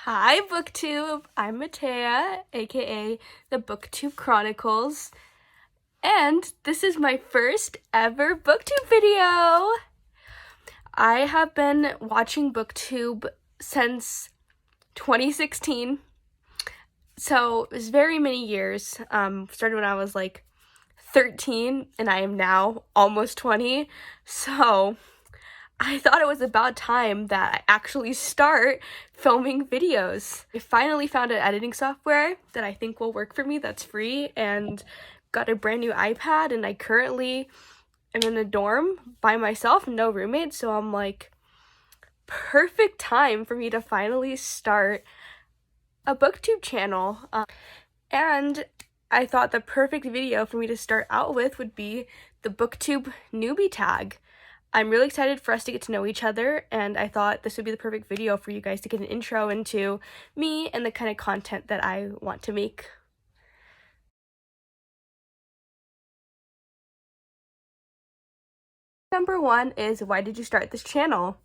Hi Booktube, I'm Matteah, aka the Booktube Chronicles, and this is my first ever Booktube video! I have been watching Booktube since 2016, so it was very many years. Started when I was like 13 and I am now almost 20, so I thought it was about time that I actually start filming videos. I finally found an editing software that I think will work for me that's free, and got a brand new iPad, and I currently am in a dorm by myself, no roommates, so I'm like, perfect time for me to finally start a Booktube channel. And I thought the perfect video for me to start out with would be the Booktube Newbie Tag. I'm really excited for us to get to know each other, and I thought this would be the perfect video for you guys to get an intro into me and the kind of content that I want to make. Number one is, why did you start this channel?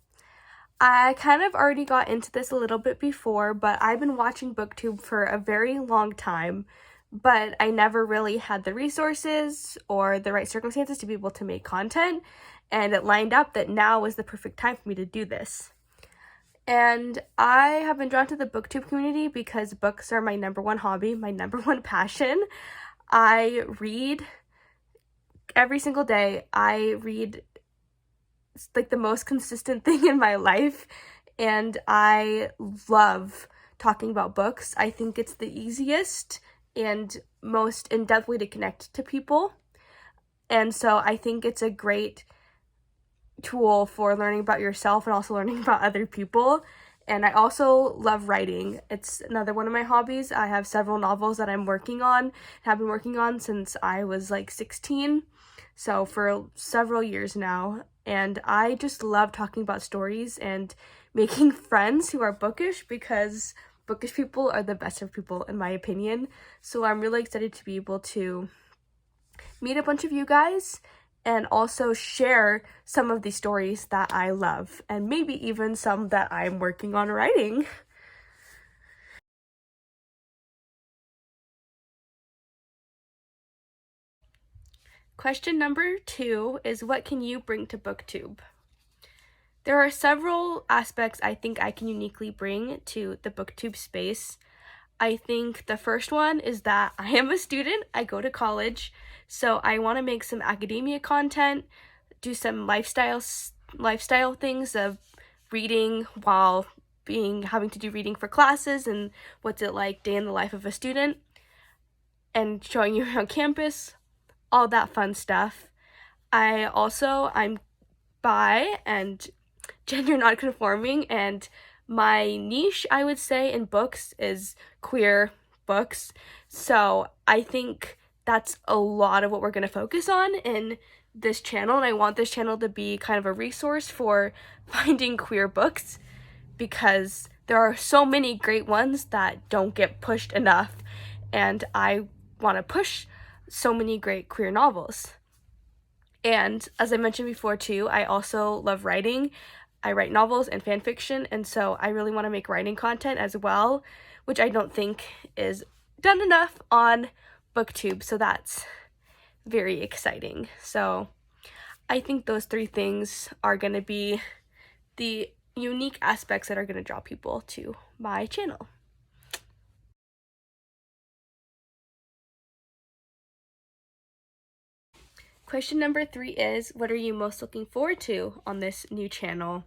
I kind of already got into this a little bit before, but I've been watching Booktube for a very long time, but I never really had the resources or the right circumstances to be able to make content, and it lined up that now was the perfect time for me to do this. And I have been drawn to the Booktube community because books are my number one hobby, my number one passion. I read every single day. I read like the most consistent thing in my life, and I love talking about books. I think it's the easiest and most in-depth way to connect to people, and so I think it's a great tool for learning about yourself and also learning about other people. And I also love writing. It's another one of my hobbies. I have several novels that I'm working on, have been working on since I was like 16, so for several years now. And I just love talking about stories and making friends who are bookish, because bookish people are the best of people in my opinion. So I'm really excited to be able to meet a bunch of you guys and also share some of the stories that I love, and maybe even some that I'm working on writing. Question number 2 is, what can you bring to Booktube? There are several aspects I think I can uniquely bring to the Booktube space. I think the first one is that I am a student, I go to college, so I want to make some academia content, do some lifestyle things of reading while having to do reading for classes, and what's it like day in the life of a student, and showing you around campus, all that fun stuff. I'm bi and gender non-conforming, and my niche, I would say, in books is queer books. So I think that's a lot of what we're going to focus on in this channel, and I want this channel to be kind of a resource for finding queer books, because there are so many great ones that don't get pushed enough, and I want to push so many great queer novels. And as I mentioned before too, I also love writing. I write novels and fan fiction, and so I really want to make writing content as well, which I don't think is done enough on Booktube, so that's very exciting. So I think those 3 things are going to be the unique aspects that are going to draw people to my channel. Question number 3 is, what are you most looking forward to on this new channel?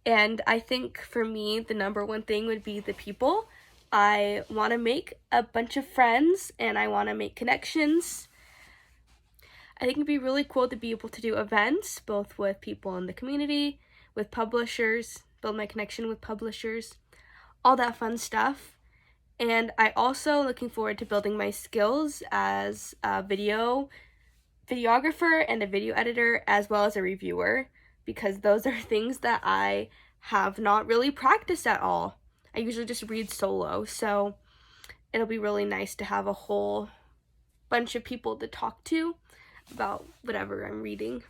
And I think for me, the number one thing would be the people. I want to make a bunch of friends, and I want to make connections. I think it'd be really cool to be able to do events, both with people in the community, with publishers, build my connection with publishers, all that fun stuff. And I also looking forward to building my skills as a videographer and a video editor, as well as a reviewer, because those are things that I have not really practiced at all. I usually just read solo, so it'll be really nice to have a whole bunch of people to talk to about whatever I'm reading.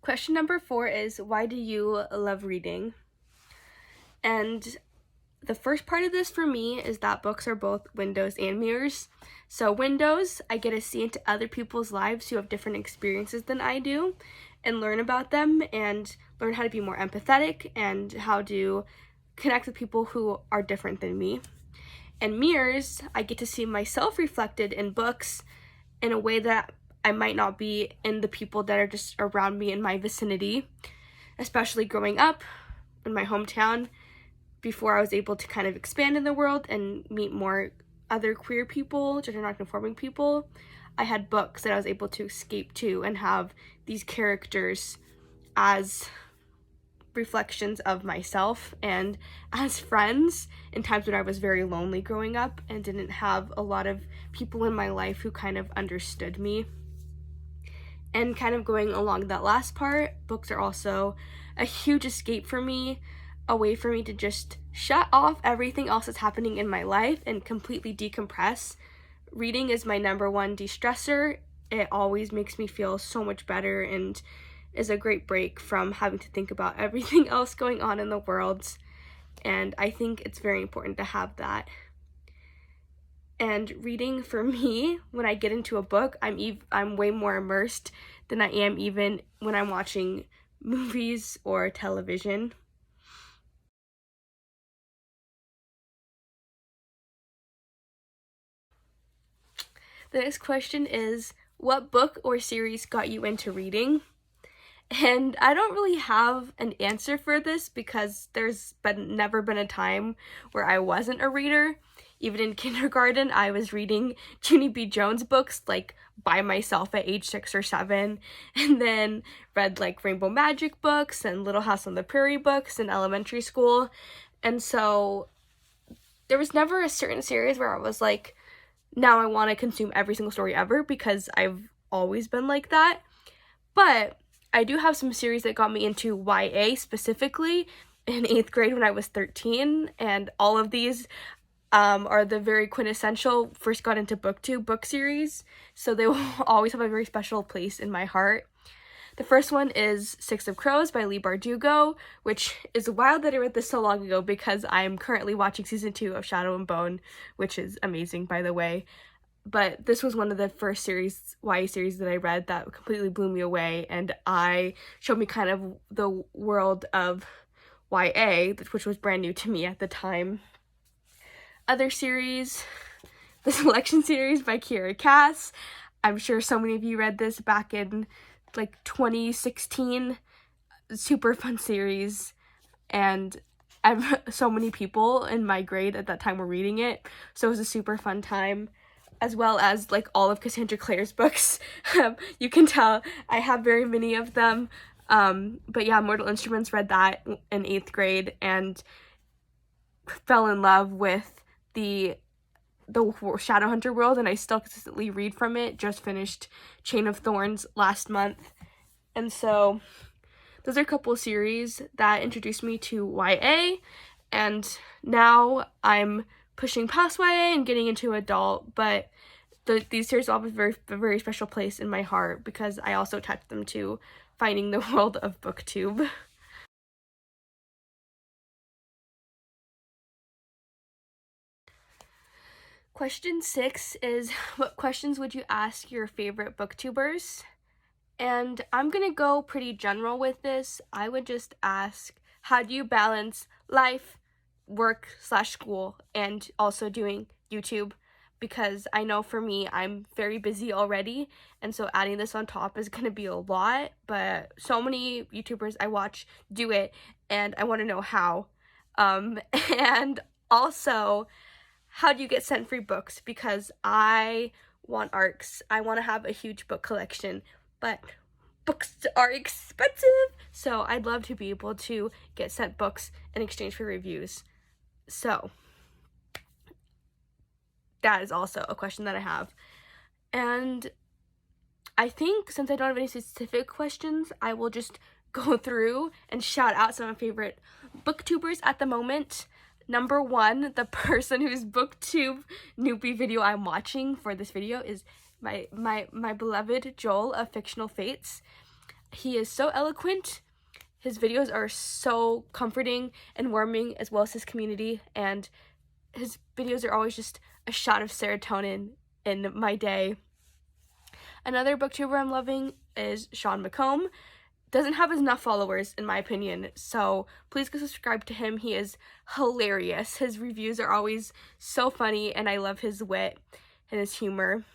Question number 4 is, why do you love reading? And the first part of this for me is that books are both windows and mirrors. So windows, I get to see into other people's lives who have different experiences than I do and learn about them and learn how to be more empathetic and how to connect with people who are different than me. And mirrors, I get to see myself reflected in books in a way that I might not be in the people that are just around me in my vicinity, especially growing up in my hometown. Before I was able to kind of expand in the world and meet more other queer people, gender non-conforming people, I had books that I was able to escape to and have these characters as reflections of myself and as friends in times when I was very lonely growing up and didn't have a lot of people in my life who kind of understood me. And kind of going along that last part, books are also a huge escape for me, a way for me to just shut off everything else that's happening in my life and completely decompress. Reading is my number one de-stressor. It always makes me feel so much better and is a great break from having to think about everything else going on in the world. And I think it's very important to have that. And reading for me, when I get into a book, I'm way more immersed than I am even when I'm watching movies or television. The next question is, what book or series got you into reading? And I don't really have an answer for this because there's never been a time where I wasn't a reader. Even in kindergarten, I was reading Junie B. Jones books like by myself at age 6 or 7, and then read like Rainbow Magic books and Little House on the Prairie books in elementary school. And so there was never a certain series where I was like, now I want to consume every single story ever, because I've always been like that. But I do have some series that got me into YA specifically in 8th grade when I was 13, and all of these are the very quintessential first got into Booktube book series, so they will always have a very special place in my heart. The first one is Six of Crows by Leigh Bardugo, which is wild that I read this so long ago because I'm currently watching season 2 of Shadow and Bone, which is amazing, by the way. But this was one of the first YA series that I read that completely blew me away, and showed me kind of the world of YA, which was brand new to me at the time. Other series, the Selection series by Kiera Cass. I'm sure so many of you read this back in like 2016. Super fun series, and so many people in my grade at that time were reading it, so it was a super fun time, as well as like all of Cassandra Clare's books. You can tell I have very many of them, but yeah, Mortal Instruments, read that in 8th grade and fell in love with the Shadowhunter world, and I still consistently read from it. Just finished Chain of Thorns last month. And so those are a couple of series that introduced me to YA, and now I'm pushing past YA and getting into adult, but these series all have a very special place in my heart because I also attach them to finding the world of Booktube. Question 6 is, what questions would you ask your favorite booktubers? And I'm gonna go pretty general with this. I would just ask, how do you balance life, work / school, and also doing YouTube? Because I know for me, I'm very busy already, and so adding this on top is gonna be a lot, but so many YouTubers I watch do it, and I want to know how. And also, how do you get sent free books? Because I want ARCs. I want to have a huge book collection, but books are expensive, so I'd love to be able to get sent books in exchange for reviews. So that is also a question that I have. And I think since I don't have any specific questions, I will just go through and shout out some of my favorite booktubers at the moment. Number 1, the person whose Booktube Newbie video I'm watching for this video is my beloved Joel of Fictional Fates. He is so eloquent. His videos are so comforting and warming, as well as his community, and his videos are always just a shot of serotonin in my day. Another booktuber I'm loving is mccomb. Doesn't have enough followers in my opinion, so please go subscribe to him. He is hilarious. His reviews are always so funny, and I love his wit and his humor.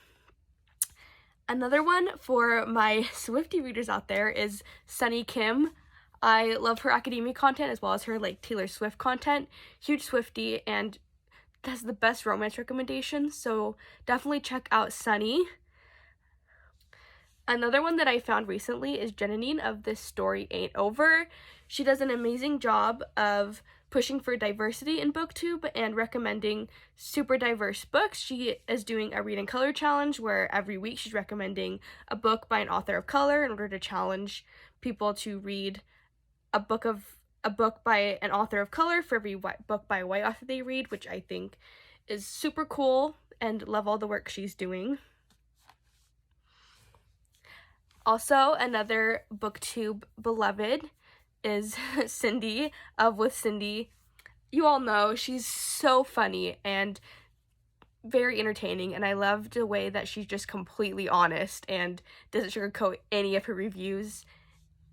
Another one for my Swiftie readers out there is Sunny Kim. I love her academia content as well as her like Taylor Swift content. Huge Swiftie and has the best romance recommendations, so definitely check out Sunny. Another one that I found recently is Janine of This Story Ain't Over. She does an amazing job of pushing for diversity in booktube and recommending super diverse books. She is doing a read and color challenge where every week she's recommending a book by an author of color in order to challenge people to read a book by an author of color for every book by a white author they read, which I think is super cool, and love all the work she's doing. Also, another booktube beloved is Cindy of With Cindy. You all know she's so funny and very entertaining, and I love the way that she's just completely honest and doesn't sugarcoat any of her reviews,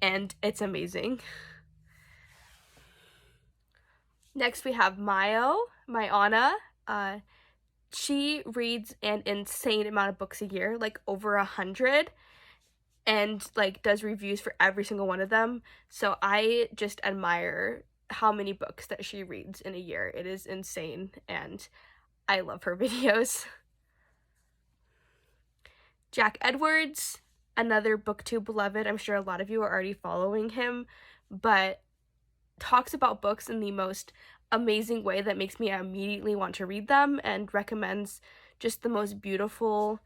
and it's amazing. Next we have Matteah. She reads an insane amount of books a year, like over 100, and like does reviews for every single one of them. So I just admire how many books that she reads in a year. It is insane, and I love her videos. Jack Edwards, another booktube beloved. I'm sure a lot of you are already following him, but talks about books in the most amazing way that makes me immediately want to read them, and recommends just the most beautiful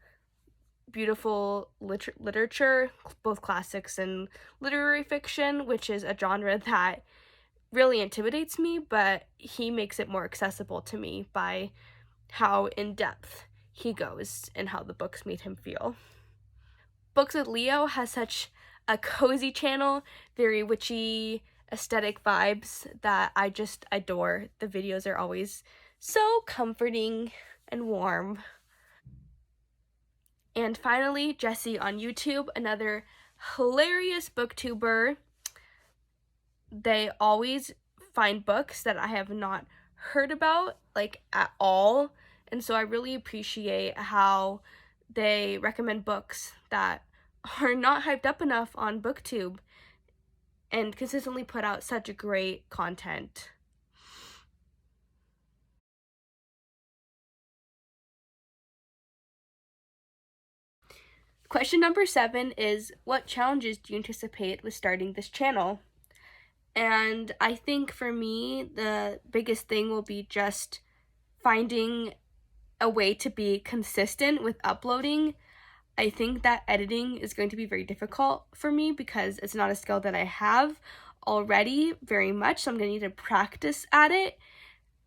literature, both classics and literary fiction, which is a genre that really intimidates me, but he makes it more accessible to me by how in-depth he goes and how the books made him feel. Books with Leo has such a cozy channel, very witchy aesthetic vibes that I just adore. The videos are always so comforting and warm. And finally, Jessie on YouTube, another hilarious booktuber. They always find books that I have not heard about, like, at all. And so I really appreciate how they recommend books that are not hyped up enough on booktube and consistently put out such great content. Question number 7 is, what challenges do you anticipate with starting this channel? And I think for me, the biggest thing will be just finding a way to be consistent with uploading. I think that editing is going to be very difficult for me because it's not a skill that I have already very much, so I'm going to need to practice at it,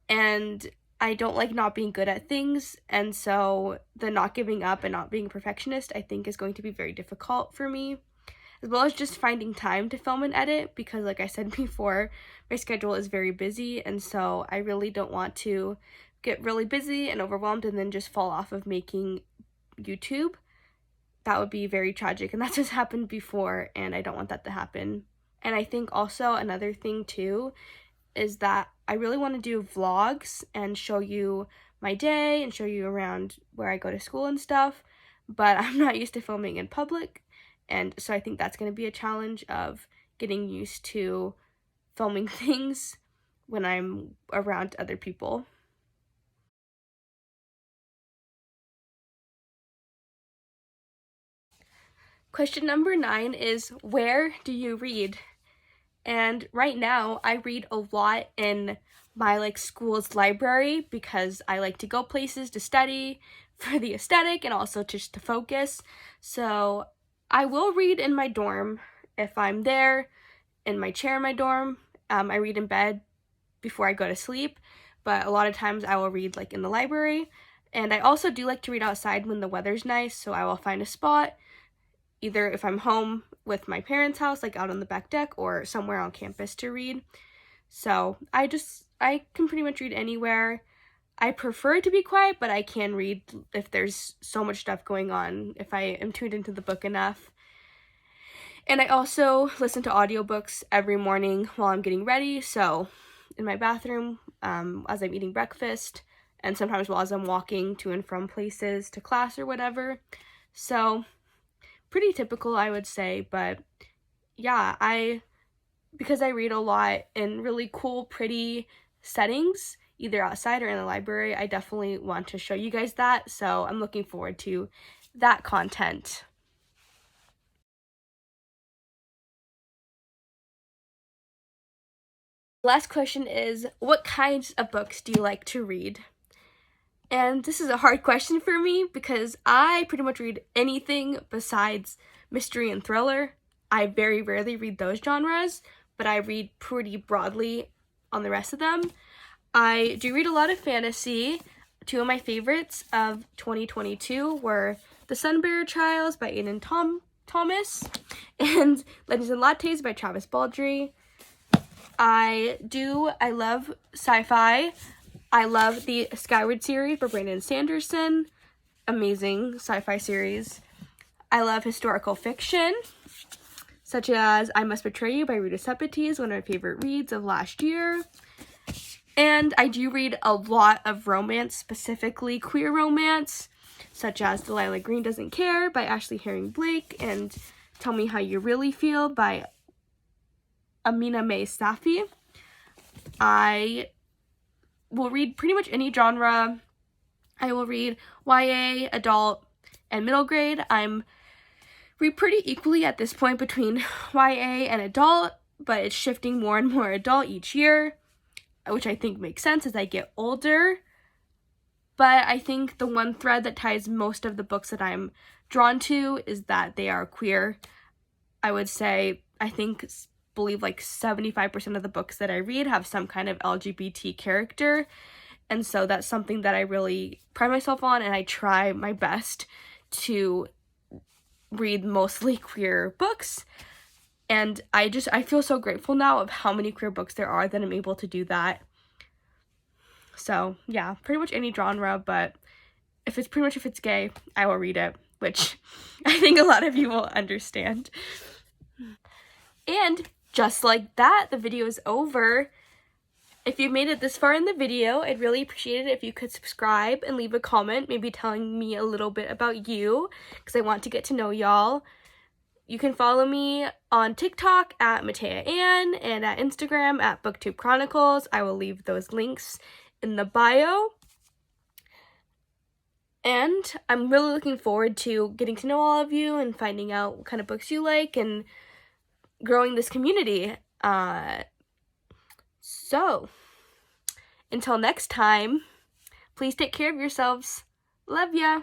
and I don't like not being good at things, and so the not giving up and not being a perfectionist I think is going to be very difficult for me, as well as just finding time to film and edit, because like I said before, my schedule is very busy, and so I really don't want to get really busy and overwhelmed and then just fall off of making YouTube. That would be very tragic, and that's just happened before, and I don't want that to happen. And I think also another thing too is that I really want to do vlogs and show you my day and show you around where I go to school and stuff, but I'm not used to filming in public, and so I think that's going to be a challenge of getting used to filming things when I'm around other people. Question number 9 is, where do you read? And right now I read a lot in my school's library because I like to go places to study for the aesthetic and also just to focus. So I will read in my dorm if I'm there in my chair in my dorm. I read in bed before I go to sleep, but a lot of times I will read in the library. And I also do like to read outside when the weather's nice, so I will find a spot, either if I'm home with my parents' house, like out on the back deck or somewhere on campus to read. So I can pretty much read anywhere. I prefer to be quiet, but I can read if there's so much stuff going on, if I am tuned into the book enough. And I also listen to audiobooks every morning while I'm getting ready, so in my bathroom, as I'm eating breakfast, and sometimes while as I'm walking to and from places to class or whatever. So pretty typical, I would say, but yeah, because I read a lot in really cool, pretty settings, either outside or in the library, I definitely want to show you guys that, so I'm looking forward to that content. Last question is, what kinds of books do you like to read? And this is a hard question for me because I pretty much read anything besides mystery and thriller. I very rarely read those genres, but I read pretty broadly on the rest of them. I do read a lot of fantasy. Two of my favorites of 2022 were The Sunbearer Trials by Aidan Thomas and Legends and Lattes by Travis Baldree. I love sci-fi. I love the Skyward series by Brandon Sanderson. Amazing sci-fi series. I love historical fiction, such as I Must Betray You by Rita Sepetys, one of my favorite reads of last year. And I do read a lot of romance, specifically queer romance, such as Delilah Green Doesn't Care by Ashley Herring Blake and Tell Me How You Really Feel by Amina May Safi. I will read pretty much any genre. I will read YA, adult, and middle grade. I'm read pretty equally at this point between YA and adult, but it's shifting more and more adult each year, which I think makes sense as I get older. But I think the one thread that ties most of the books that I'm drawn to is that they are queer. I would say, believe like 75% of the books that I read have some kind of LGBT character, and so that's something that I really pride myself on, and I try my best to read mostly queer books. And I feel so grateful now of how many queer books there are that I'm able to do that. So yeah, pretty much any genre, but if it's gay, I will read it, which I think a lot of you will understand. And just like that, the video is over. If you've made it this far in the video, I'd really appreciate it if you could subscribe and leave a comment, maybe telling me a little bit about you, because I want to get to know y'all. You can follow me on TikTok at Matteah Ann and at Instagram at Booktube Chronicles. I will leave those links in the bio. And I'm really looking forward to getting to know all of you and finding out what kind of books you like and growing this community. So, until next time, please take care of yourselves. Love ya!